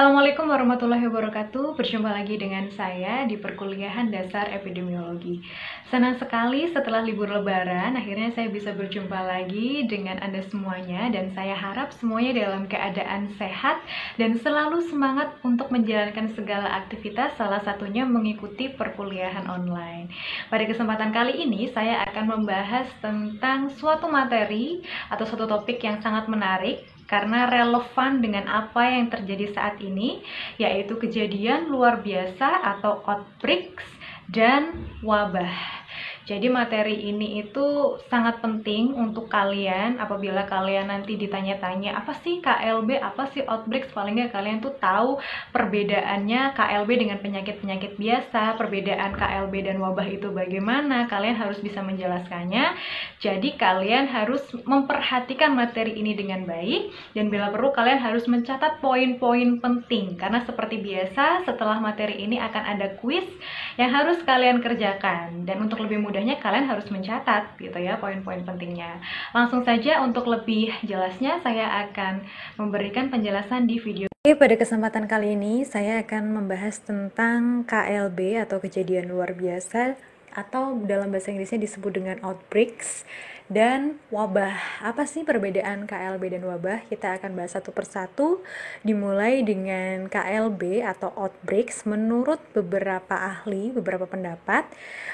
Assalamualaikum warahmatullahi wabarakatuh. Berjumpa lagi dengan saya di perkuliahan dasar epidemiologi. Senang sekali setelah libur lebaran, akhirnya saya bisa berjumpa lagi dengan Anda semuanya. Dan saya harap semuanya dalam keadaan sehat dan selalu semangat untuk menjalankan segala aktivitas, salah satunya mengikuti perkuliahan online. Pada kesempatan kali ini, saya akan membahas tentang suatu materi atau suatu topik yang sangat menarik karena relevan dengan apa yang terjadi saat ini, yaitu kejadian luar biasa atau outbreaks dan wabah. Jadi materi ini itu sangat penting untuk kalian apabila kalian nanti ditanya-tanya apa sih KLB, apa sih outbreaks, paling nggak kalian tuh tahu perbedaannya KLB dengan penyakit-penyakit biasa, perbedaan KLB dan wabah itu bagaimana, kalian harus bisa menjelaskannya. Jadi kalian harus memperhatikan materi ini dengan baik dan bila perlu kalian harus mencatat poin-poin penting karena seperti biasa setelah materi ini akan ada kuis yang harus kalian kerjakan dan untuk lebih mudahnya kalian harus mencatat gitu ya poin-poin pentingnya. Langsung saja untuk lebih jelasnya saya akan memberikan penjelasan di video. Pada kesempatan kali ini saya akan membahas tentang KLB atau kejadian luar biasa atau dalam bahasa Inggrisnya disebut dengan outbreaks dan wabah. Apa sih perbedaan KLB dan wabah? Kita akan bahas satu persatu, dimulai dengan KLB atau outbreaks. Menurut beberapa ahli, beberapa pendapat,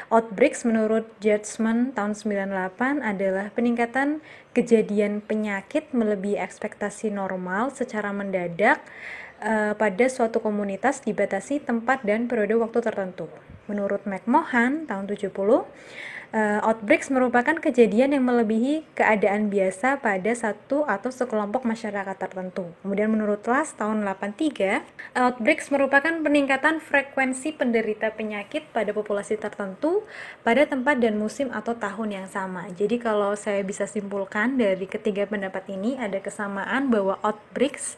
outbreaks menurut Judgment tahun 98 adalah peningkatan kejadian penyakit melebihi ekspektasi normal secara mendadak pada suatu komunitas dibatasi tempat dan periode waktu tertentu. Menurut McMahon tahun 70, outbreaks merupakan kejadian yang melebihi keadaan biasa pada satu atau sekelompok masyarakat tertentu. Kemudian menurut Las tahun 83, outbreaks merupakan peningkatan frekuensi penderita penyakit pada populasi tertentu pada tempat dan musim atau tahun yang sama. Jadi kalau saya bisa simpulkan dari ketiga pendapat ini ada kesamaan bahwa outbreaks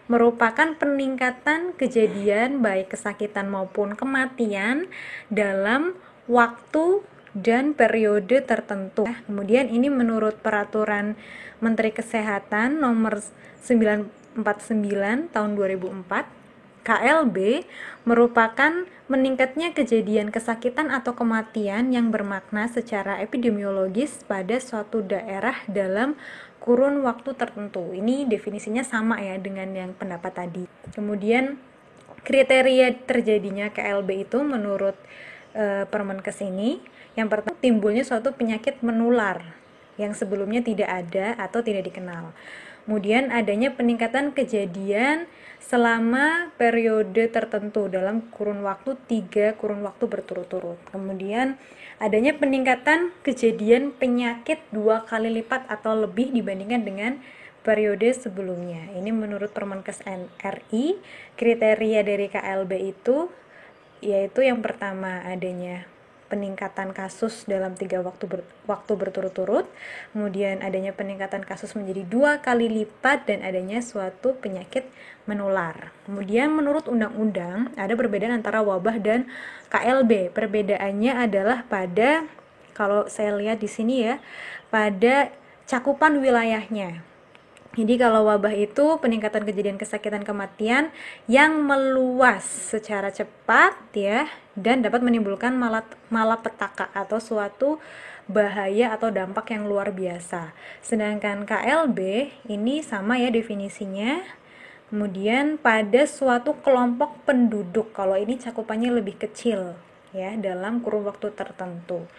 merupakan peningkatan kejadian baik kesakitan maupun kematian dalam waktu dan periode tertentu. Kemudian ini menurut peraturan Menteri Kesehatan nomor 949 tahun 2004, KLB merupakan meningkatnya kejadian kesakitan atau kematian yang bermakna secara epidemiologis pada suatu daerah dalam kurun waktu tertentu. Ini definisinya sama ya dengan yang pendapat tadi. Kemudian kriteria terjadinya KLB itu menurut Permenkes ini, yang pertama timbulnya suatu penyakit menular yang sebelumnya tidak ada atau tidak dikenal. Kemudian adanya peningkatan kejadian selama periode tertentu dalam kurun waktu 3 kurun waktu berturut-turut. Kemudian adanya peningkatan kejadian penyakit 2 kali lipat atau lebih dibandingkan dengan periode sebelumnya. Ini menurut Permenkes RI, kriteria dari KLB itu yaitu yang pertama adanya peningkatan kasus dalam 3 waktu berturut-turut, kemudian adanya peningkatan kasus menjadi 2 kali lipat dan adanya suatu penyakit menular. Kemudian menurut undang-undang ada perbedaan antara wabah dan KLB. Perbedaannya adalah pada, kalau saya lihat di sini ya, pada cakupan wilayahnya. Jadi kalau wabah itu peningkatan kejadian kesakitan kematian yang meluas secara cepat ya dan dapat menimbulkan malapetaka atau suatu bahaya atau dampak yang luar biasa. Sedangkan KLB ini sama ya definisinya. Kemudian pada suatu kelompok penduduk, kalau ini cakupannya lebih kecil ya dalam kurun waktu tertentu.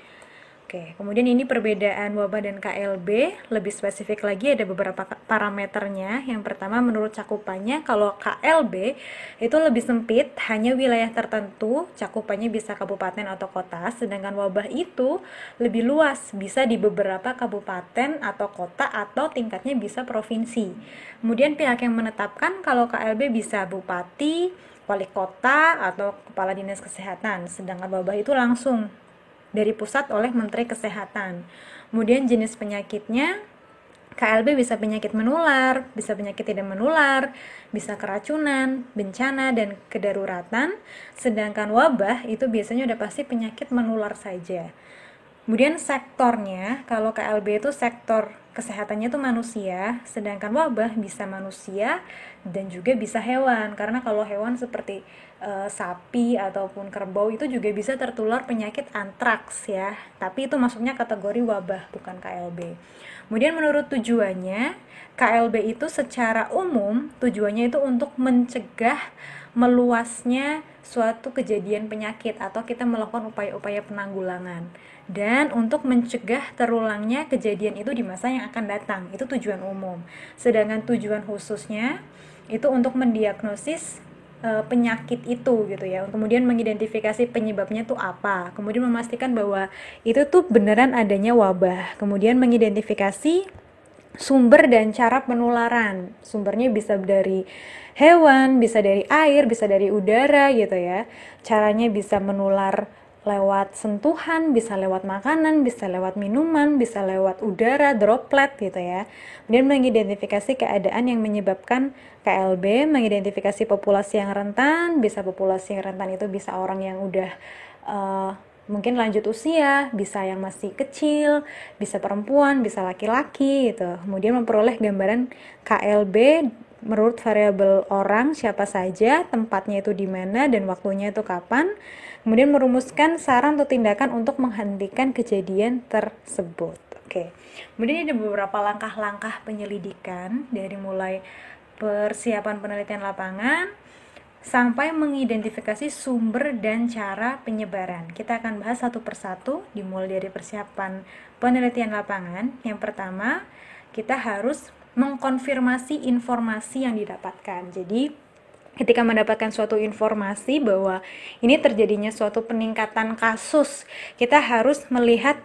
Oke, kemudian ini perbedaan wabah dan KLB, lebih spesifik lagi ada beberapa parameternya. Yang pertama menurut cakupannya, kalau KLB itu lebih sempit, hanya wilayah tertentu, cakupannya bisa kabupaten atau kota, sedangkan wabah itu lebih luas, bisa di beberapa kabupaten atau kota atau tingkatnya bisa provinsi. Kemudian pihak yang menetapkan kalau KLB bisa bupati, wali kota, atau kepala dinas kesehatan, sedangkan wabah itu langsung dari pusat oleh Menteri Kesehatan. Kemudian jenis penyakitnya, KLB bisa penyakit menular, bisa penyakit tidak menular, bisa keracunan, bencana, dan kedaruratan. Sedangkan wabah itu biasanya udah pasti penyakit menular saja. Kemudian sektornya, kalau KLB itu sektor kesehatannya itu manusia, sedangkan wabah bisa manusia dan juga bisa hewan. Karena kalau hewan seperti sapi ataupun kerbau itu juga bisa tertular penyakit antraks ya. Tapi itu masuknya kategori wabah, bukan KLB. Kemudian menurut tujuannya, KLB itu secara umum tujuannya itu untuk mencegah meluasnya suatu kejadian penyakit atau kita melakukan upaya-upaya penanggulangan dan untuk mencegah terulangnya kejadian itu di masa yang akan datang. Itu tujuan umum. Sedangkan tujuan khususnya itu untuk mendiagnosis penyakit itu gitu ya, kemudian mengidentifikasi penyebabnya tuh apa, kemudian memastikan bahwa itu tuh beneran adanya wabah, kemudian mengidentifikasi sumber dan cara penularan. Sumbernya bisa dari hewan, bisa dari air, bisa dari udara gitu ya. Caranya bisa menular lewat sentuhan, bisa lewat makanan, bisa lewat minuman, bisa lewat udara, droplet gitu ya. Kemudian mengidentifikasi keadaan yang menyebabkan KLB, mengidentifikasi populasi yang rentan, bisa populasi yang rentan itu bisa orang yang udah mungkin lanjut usia, bisa yang masih kecil, bisa perempuan, bisa laki-laki gitu. Kemudian memperoleh gambaran KLB menurut variabel orang siapa saja, tempatnya itu di mana dan waktunya itu kapan. Kemudian merumuskan saran atau tindakan untuk menghentikan kejadian tersebut. Oke. Kemudian ada beberapa langkah-langkah penyelidikan dari mulai persiapan penelitian lapangan sampai mengidentifikasi sumber dan cara penyebaran. Kita akan bahas satu persatu dimulai dari persiapan penelitian lapangan. Yang pertama, kita harus mengkonfirmasi informasi yang didapatkan. Jadi ketika mendapatkan suatu informasi bahwa ini terjadinya suatu peningkatan kasus, kita harus melihat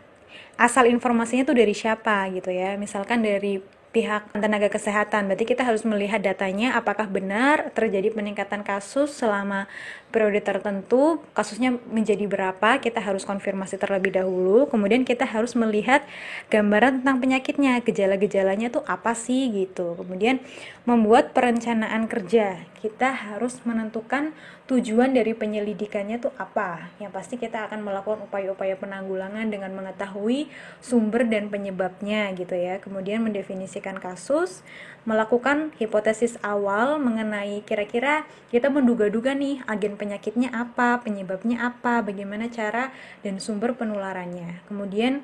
asal informasinya itu dari siapa gitu ya. Misalkan dari pihak tenaga kesehatan, berarti kita harus melihat datanya apakah benar terjadi peningkatan kasus selama periode tertentu, kasusnya menjadi berapa, kita harus konfirmasi terlebih dahulu. Kemudian kita harus melihat gambaran tentang penyakitnya, gejala-gejalanya tuh apa sih gitu. Kemudian membuat perencanaan kerja, kita harus menentukan tujuan dari penyelidikannya tuh apa. Yang pasti kita akan melakukan upaya-upaya penanggulangan dengan mengetahui sumber dan penyebabnya gitu ya. Kemudian mendefinisikan kasus, melakukan hipotesis awal mengenai kira-kira kita menduga-duga nih agen penyakitnya apa, penyebabnya apa, bagaimana cara dan sumber penularannya. Kemudian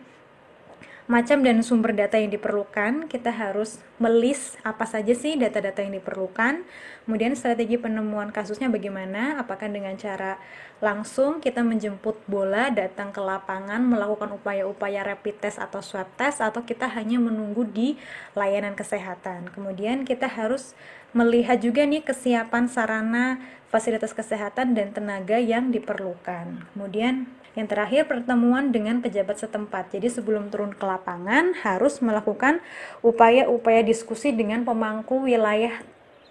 macam dan sumber data yang diperlukan, kita harus melis apa saja sih data-data yang diperlukan. Kemudian strategi penemuan kasusnya bagaimana, apakah dengan cara langsung kita menjemput bola, datang ke lapangan, melakukan upaya-upaya rapid test atau swab test, atau kita hanya menunggu di layanan kesehatan. Kemudian kita harus melihat juga nih kesiapan sarana, fasilitas kesehatan dan tenaga yang diperlukan. Kemudian yang terakhir, pertemuan dengan pejabat setempat. Jadi sebelum turun ke lapangan harus melakukan upaya-upaya diskusi dengan pemangku wilayah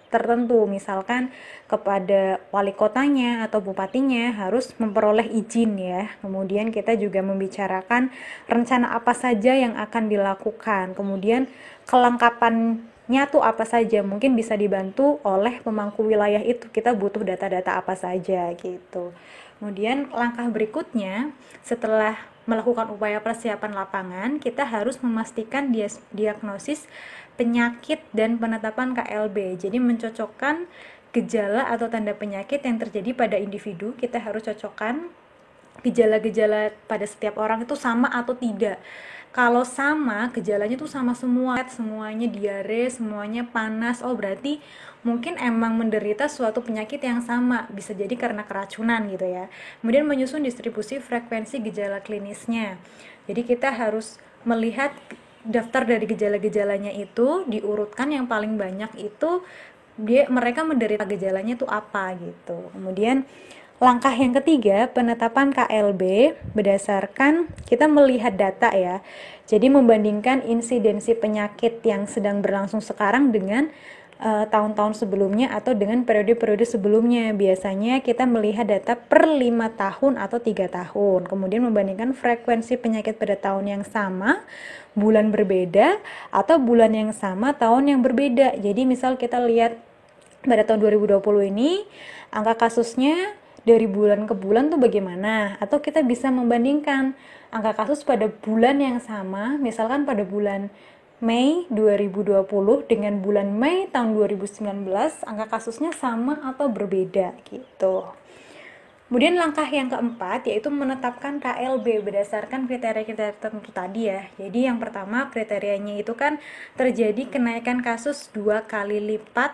tertentu, misalkan kepada wali kotanya atau bupatinya harus memperoleh izin ya. Kemudian kita juga membicarakan rencana apa saja yang akan dilakukan. Kemudian kelengkapannya tuh apa saja, mungkin bisa dibantu oleh pemangku wilayah itu, kita butuh data-data apa saja gitu. Kemudian langkah berikutnya setelah melakukan upaya persiapan lapangan, kita harus memastikan diagnosis penyakit dan penetapan KLB. Jadi mencocokkan gejala atau tanda penyakit yang terjadi pada individu, kita harus cocokkan gejala-gejala pada setiap orang itu sama atau tidak. Kalau sama, gejalanya tuh sama semua, semuanya diare, semuanya panas, oh berarti mungkin emang menderita suatu penyakit yang sama, bisa jadi karena keracunan gitu ya. Kemudian menyusun distribusi frekuensi gejala klinisnya. Jadi kita harus melihat daftar dari gejala-gejalanya itu, diurutkan yang paling banyak itu mereka menderita gejalanya tuh apa gitu. Kemudian langkah yang ketiga, penetapan KLB berdasarkan kita melihat data ya. Jadi membandingkan insidensi penyakit yang sedang berlangsung sekarang dengan tahun-tahun sebelumnya atau dengan periode-periode sebelumnya. Biasanya kita melihat data per 5 tahun atau 3 tahun. Kemudian membandingkan frekuensi penyakit pada tahun yang sama, bulan berbeda, atau bulan yang sama, tahun yang berbeda. Jadi misal kita lihat pada tahun 2020 ini, angka kasusnya dari bulan ke bulan tuh bagaimana, atau kita bisa membandingkan angka kasus pada bulan yang sama, misalkan pada bulan Mei 2020 dengan bulan Mei tahun 2019, angka kasusnya sama atau berbeda gitu. Kemudian langkah yang keempat yaitu menetapkan KLB berdasarkan kriteria-kriteria tertentu tadi ya. Jadi yang pertama kriterianya itu kan terjadi kenaikan kasus 2 kali lipat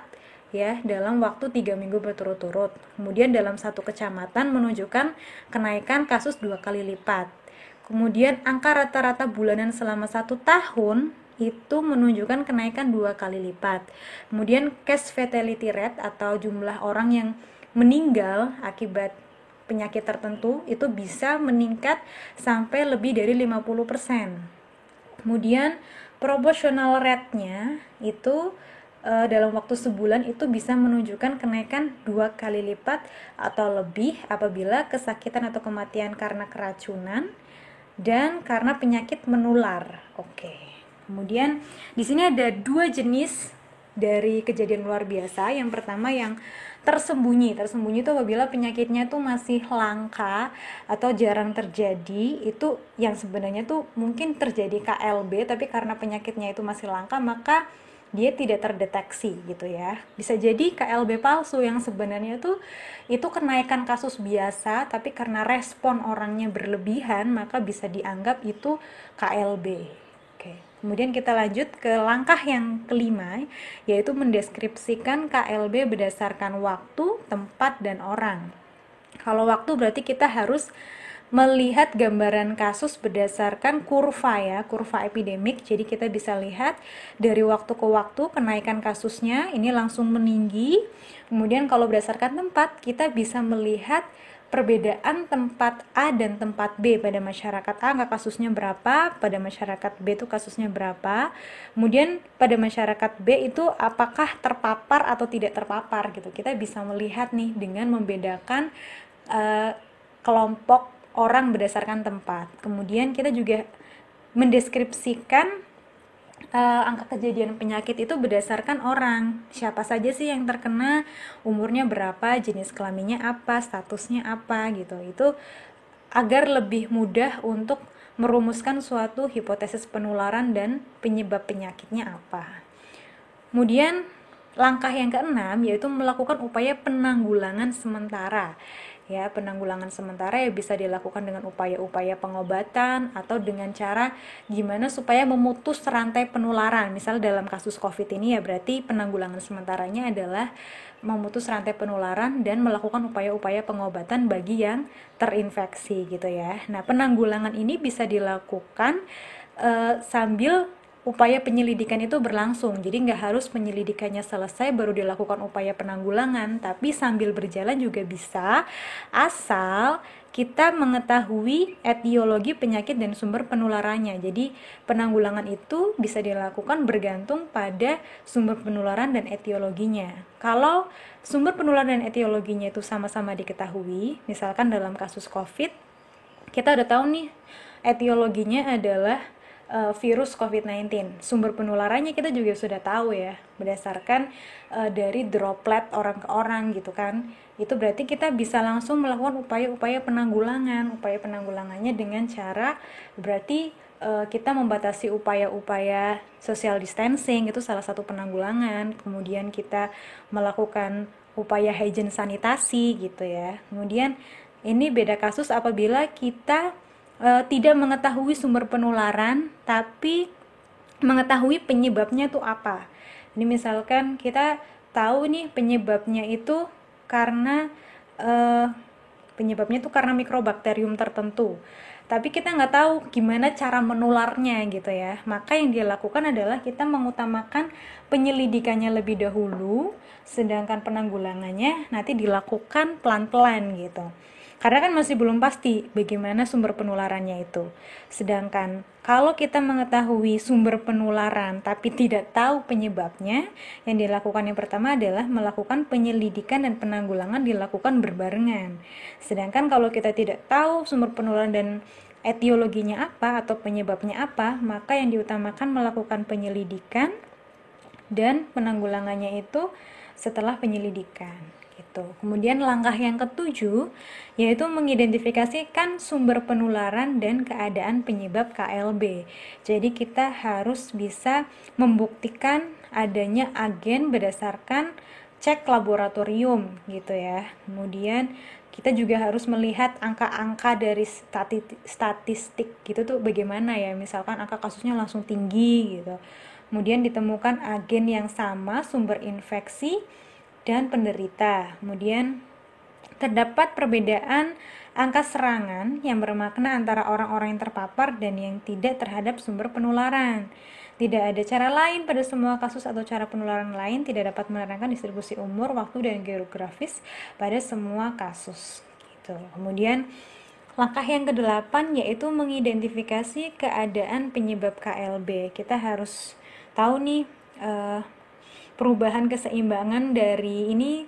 ya dalam waktu 3 minggu berturut-turut. Kemudian dalam satu kecamatan menunjukkan kenaikan kasus 2 kali lipat. Kemudian angka rata-rata bulanan selama 1 tahun itu menunjukkan kenaikan 2 kali lipat. Kemudian case fatality rate atau jumlah orang yang meninggal akibat penyakit tertentu itu bisa meningkat sampai lebih dari 50%. Kemudian proportional rate-nya itu dalam waktu sebulan itu bisa menunjukkan kenaikan 2 kali lipat atau lebih apabila kesakitan atau kematian karena keracunan dan karena penyakit menular. Oke. Kemudian di sini ada 2 jenis dari kejadian luar biasa. Yang pertama yang tersembunyi itu apabila penyakitnya tuh masih langka atau jarang terjadi, itu yang sebenarnya tuh mungkin terjadi KLB tapi karena penyakitnya itu masih langka maka dia tidak terdeteksi gitu ya. Bisa jadi KLB palsu yang sebenarnya tuh itu kenaikan kasus biasa tapi karena respon orangnya berlebihan maka bisa dianggap itu KLB. Kemudian kita lanjut ke langkah yang kelima, yaitu mendeskripsikan KLB berdasarkan waktu, tempat, dan orang. Kalau waktu berarti kita harus melihat gambaran kasus berdasarkan kurva ya, kurva epidemik. Jadi kita bisa lihat dari waktu ke waktu kenaikan kasusnya ini langsung meninggi. Kemudian kalau berdasarkan tempat, kita bisa melihat perbedaan tempat A dan tempat B. Pada masyarakat A angka kasusnya berapa, pada masyarakat B itu kasusnya berapa. Kemudian pada masyarakat B itu apakah terpapar atau tidak terpapar gitu. Kita bisa melihat nih dengan membedakan kelompok orang berdasarkan tempat. Kemudian kita juga mendeskripsikan angka kejadian penyakit itu berdasarkan orang. Siapa saja sih yang terkena, umurnya berapa, jenis kelaminnya apa, statusnya apa gitu. Itu agar lebih mudah untuk merumuskan suatu hipotesis penularan dan penyebab penyakitnya apa. Kemudian langkah yang keenam yaitu melakukan upaya penanggulangan sementara. Ya, penanggulangan sementara ya bisa dilakukan dengan upaya-upaya pengobatan atau dengan cara gimana supaya memutus rantai penularan. Misal dalam kasus COVID ini ya berarti penanggulangan sementaranya adalah memutus rantai penularan dan melakukan upaya-upaya pengobatan bagi yang terinfeksi gitu ya. Nah, penanggulangan ini bisa dilakukan sambil upaya penyelidikan itu berlangsung. Jadi nggak harus penyelidikannya selesai baru dilakukan upaya penanggulangan, tapi sambil berjalan juga bisa, asal kita mengetahui etiologi penyakit dan sumber penularannya. Jadi penanggulangan itu bisa dilakukan bergantung pada sumber penularan dan etiologinya. Kalau sumber penularan dan etiologinya itu sama-sama diketahui, misalkan dalam kasus COVID, kita udah tahu nih etiologinya adalah virus COVID-19. Sumber penularannya kita juga sudah tahu ya, berdasarkan dari droplet orang ke orang gitu kan. Itu berarti kita bisa langsung melakukan upaya-upaya penanggulangan. Upaya penanggulangannya dengan cara berarti kita membatasi upaya-upaya social distancing, itu salah satu penanggulangan. Kemudian kita melakukan upaya hygiene sanitasi gitu ya. Kemudian ini beda kasus apabila kita tidak mengetahui sumber penularan tapi mengetahui penyebabnya itu apa. Ini misalkan kita tahu nih penyebabnya itu karena mikrobakterium tertentu, tapi kita nggak tahu gimana cara menularnya gitu ya. Maka yang dia lakukan adalah kita mengutamakan penyelidikannya lebih dahulu, sedangkan penanggulangannya nanti dilakukan pelan-pelan gitu. Karena kan masih belum pasti bagaimana sumber penularannya itu. Sedangkan kalau kita mengetahui sumber penularan tapi tidak tahu penyebabnya, yang dilakukan yang pertama adalah melakukan penyelidikan dan penanggulangan dilakukan berbarengan. Sedangkan kalau kita tidak tahu sumber penularan dan etiologinya apa atau penyebabnya apa, maka yang diutamakan melakukan penyelidikan dan penanggulangannya itu setelah penyelidikan gitu. gitu. Kemudian langkah yang ketujuh yaitu mengidentifikasikan sumber penularan dan keadaan penyebab KLB. Jadi kita harus bisa membuktikan adanya agen berdasarkan cek laboratorium gitu ya. Kemudian kita juga harus melihat angka-angka dari statistik gitu tuh bagaimana ya, misalkan angka kasusnya langsung tinggi gitu. Kemudian ditemukan agen yang sama sumber infeksi dan penderita. Kemudian terdapat perbedaan angka serangan yang bermakna antara orang-orang yang terpapar dan yang tidak terhadap sumber penularan. Tidak ada cara lain pada semua kasus atau cara penularan lain tidak dapat menerangkan distribusi umur, waktu, dan geografis pada semua kasus. Gitu. Kemudian langkah yang kedelapan yaitu mengidentifikasi keadaan penyebab KLB. Kita harus tahu nih perubahan keseimbangan dari ini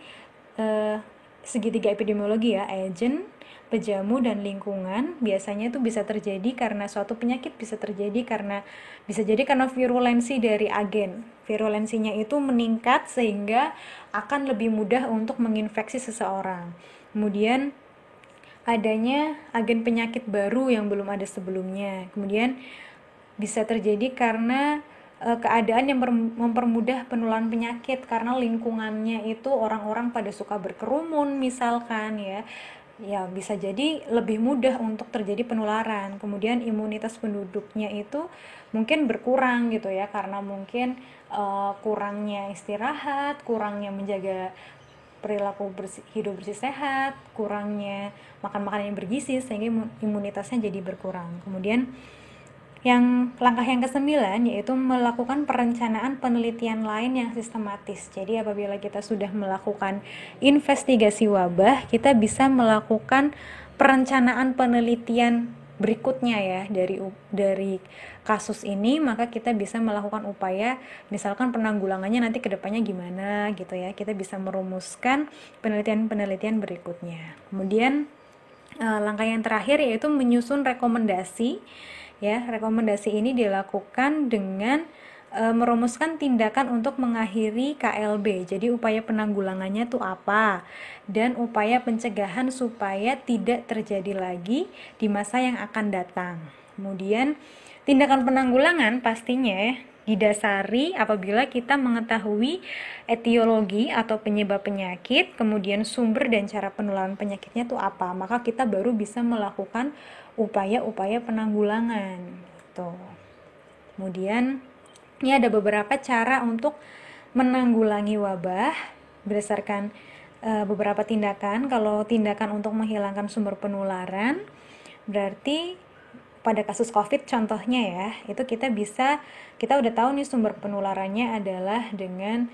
segitiga epidemiologi ya, agen, pejamu, dan lingkungan. Biasanya itu bisa terjadi karena suatu penyakit bisa jadi karena virulensi dari agen. Virulensinya itu meningkat sehingga akan lebih mudah untuk menginfeksi seseorang. Kemudian adanya agen penyakit baru yang belum ada sebelumnya. Kemudian bisa terjadi karena keadaan yang mempermudah penularan penyakit karena lingkungannya itu orang-orang pada suka berkerumun misalkan ya bisa jadi lebih mudah untuk terjadi penularan. Kemudian imunitas penduduknya itu mungkin berkurang gitu ya karena mungkin kurangnya istirahat, kurangnya menjaga perilaku hidup bersih sehat, kurangnya makan makanan yang bergizi sehingga imunitasnya jadi berkurang. Kemudian langkah yang ke-9 yaitu melakukan perencanaan penelitian lain yang sistematis. Jadi apabila kita sudah melakukan investigasi wabah, kita bisa melakukan perencanaan penelitian berikutnya ya dari kasus ini, maka kita bisa melakukan upaya misalkan penanggulangannya nanti kedepannya gimana gitu ya. Kita bisa merumuskan penelitian-penelitian berikutnya. Kemudian langkah yang terakhir yaitu menyusun rekomendasi. Ya, rekomendasi ini dilakukan dengan merumuskan tindakan untuk mengakhiri KLB. Jadi upaya penanggulangannya itu apa dan upaya pencegahan supaya tidak terjadi lagi di masa yang akan datang. Kemudian tindakan penanggulangan pastinya didasari apabila kita mengetahui etiologi atau penyebab penyakit, kemudian sumber dan cara penularan penyakitnya itu apa, maka kita baru bisa melakukan upaya-upaya penanggulangan gitu. Kemudian ini ada beberapa cara untuk menanggulangi wabah berdasarkan beberapa tindakan. Kalau tindakan untuk menghilangkan sumber penularan berarti pada kasus COVID contohnya ya, itu kita udah tahu nih sumber penularannya adalah dengan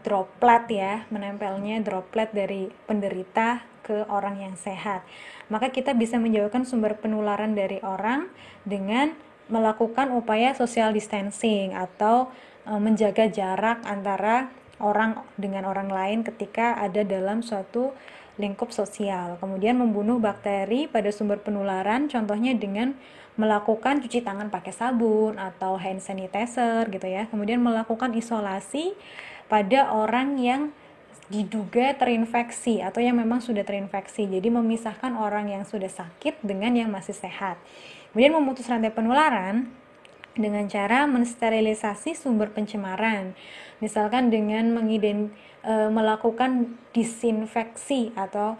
droplet ya, menempelnya droplet dari penderita ke orang yang sehat. Maka kita bisa menjauhkan sumber penularan dari orang dengan melakukan upaya social distancing atau menjaga jarak antara orang dengan orang lain ketika ada dalam suatu lingkup sosial. Kemudian membunuh bakteri pada sumber penularan, contohnya dengan melakukan cuci tangan pakai sabun atau hand sanitizer gitu ya. Kemudian melakukan isolasi pada orang yang diduga terinfeksi atau yang memang sudah terinfeksi. Jadi memisahkan orang yang sudah sakit dengan yang masih sehat. Kemudian memutus rantai penularan dengan cara mensterilisasi sumber pencemaran. Misalkan dengan melakukan disinfeksi atau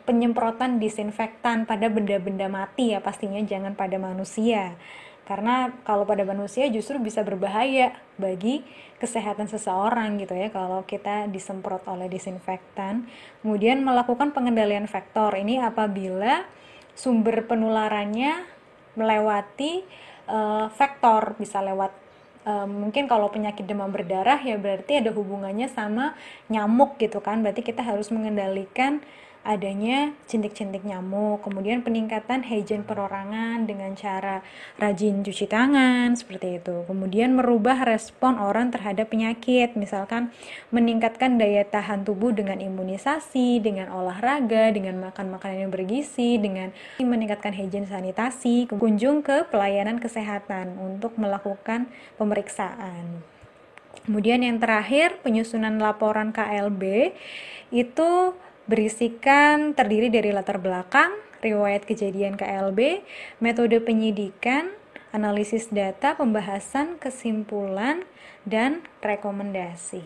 penyemprotan disinfektan pada benda-benda mati ya, pastinya jangan pada manusia. Karena kalau pada manusia justru bisa berbahaya bagi kesehatan seseorang gitu ya kalau kita disemprot oleh disinfektan. Kemudian melakukan pengendalian vektor. Ini apabila sumber penularannya melewati vektor, bisa lewat mungkin kalau penyakit demam berdarah ya berarti ada hubungannya sama nyamuk gitu kan, berarti kita harus mengendalikan adanya cintik-cintik nyamuk. Kemudian peningkatan higien perorangan dengan cara rajin cuci tangan seperti itu. Kemudian merubah respon orang terhadap penyakit, misalkan meningkatkan daya tahan tubuh dengan imunisasi, dengan olahraga, dengan makan makanan yang bergizi, dengan meningkatkan higien sanitasi, kunjung ke pelayanan kesehatan untuk melakukan pemeriksaan. Kemudian yang terakhir, penyusunan laporan KLB itu terdiri dari latar belakang, riwayat kejadian KLB, metode penyidikan, analisis data, pembahasan, kesimpulan, dan rekomendasi.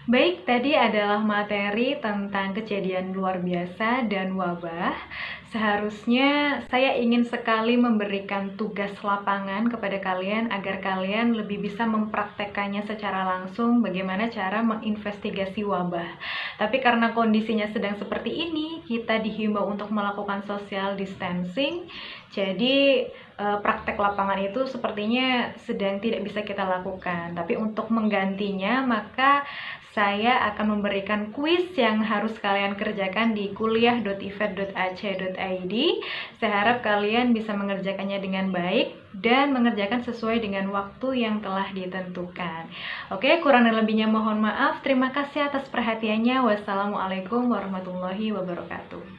Baik, tadi adalah materi tentang kejadian luar biasa dan wabah. Seharusnya saya ingin sekali memberikan tugas lapangan kepada kalian agar kalian lebih bisa mempraktekkannya secara langsung bagaimana cara menginvestigasi wabah. Tapi karena kondisinya sedang seperti ini, kita dihimbau untuk melakukan social distancing. Jadi praktek lapangan itu sepertinya sedang tidak bisa kita lakukan. Tapi untuk menggantinya, maka saya akan memberikan kuis yang harus kalian kerjakan di kuliah.ifed.ac.id. Saya harap kalian bisa mengerjakannya dengan baik dan mengerjakan sesuai dengan waktu yang telah ditentukan. Oke, kurang dan lebihnya mohon maaf. Terima kasih atas perhatiannya. Wassalamualaikum warahmatullahi wabarakatuh.